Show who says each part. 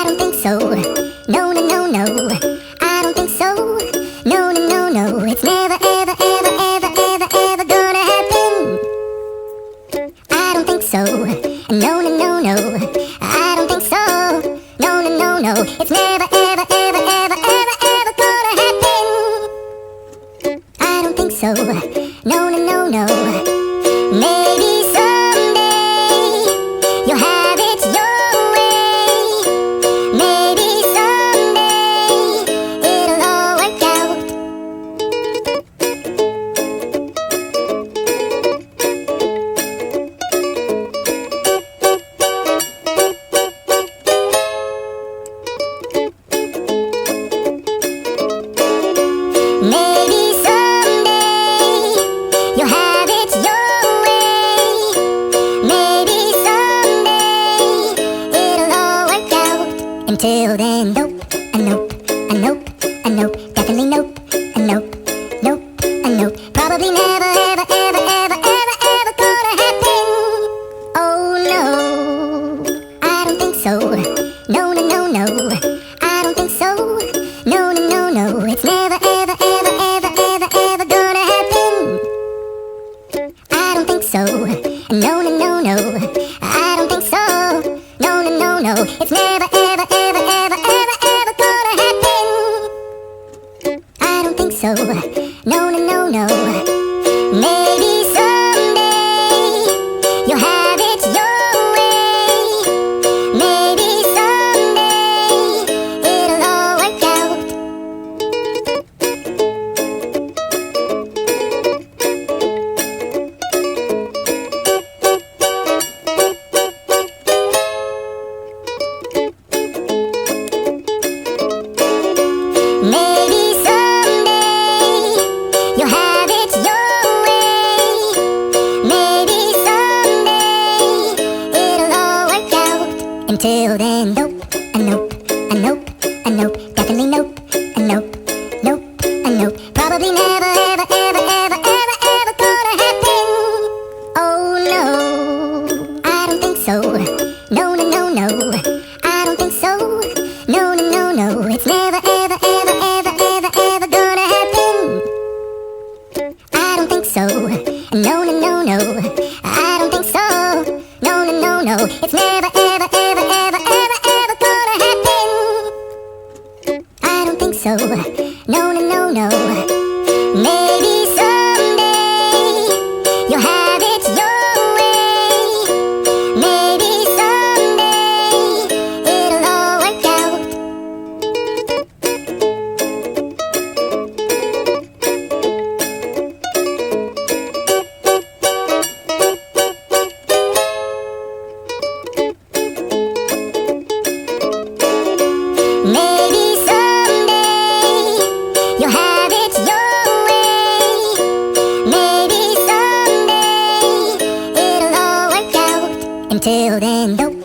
Speaker 1: I don't think so. No, no, no, no. I don't think so. No, no, no, no. It's never, ever, ever, ever, ever, ever gonna happen. I don't think so. No, no, no, no. I don't think so. No, no, no, no. It's never, ever, ever, ever, ever, ever gonna happen. I don't think so. No, no, no, no. Maybe someday you'll have it your way. Maybe someday it'll all work out. Maybe someday you'll have it your way. Maybe someday it'll all work out. Until then, nope, a nope, a nope, a nope, definitely nope, a nope, nope, a nope. Probably never, ever, ever, ever, ever, ever gonna happen. Oh no, I don't think so. No, no, no, no. I don't think so. No, no, no, no. It's never, ever, ever, ever, ever, ever gonna happen. I don't think so. No, no, no, no. I don't think so. No, no, no, no. It's never, ever, ever, ever, ever, ever gonna happen. I don't think so. No, no, no, no. Maybe someday you'll have it your way. Maybe someday it'll all work out. Maybe someday you'll have it your way. Maybe someday it'll all work out. Until then, nope, a nope, a nope, a nope, definitely nope, a nope, nope, a nope. Probably never, ever, ever, ever, ever, ever gonna happen. Oh no, I don't think so. No, no, no, no. I don't think so. No, no, no, no. It's never, ever, ever, ever, ever, ever gonna happen. I don't think so. No, no, no, no. I don't think so. No, no, no, no. It's never, ever, ever, ever, ever, ever gonna happen. I don't think so. No, no, no, no. Maybe someday you'll have it your way. Maybe someday it'll all work out. Maybe someday you'll have it your way. Maybe someday it'll all work out. Until then, nope.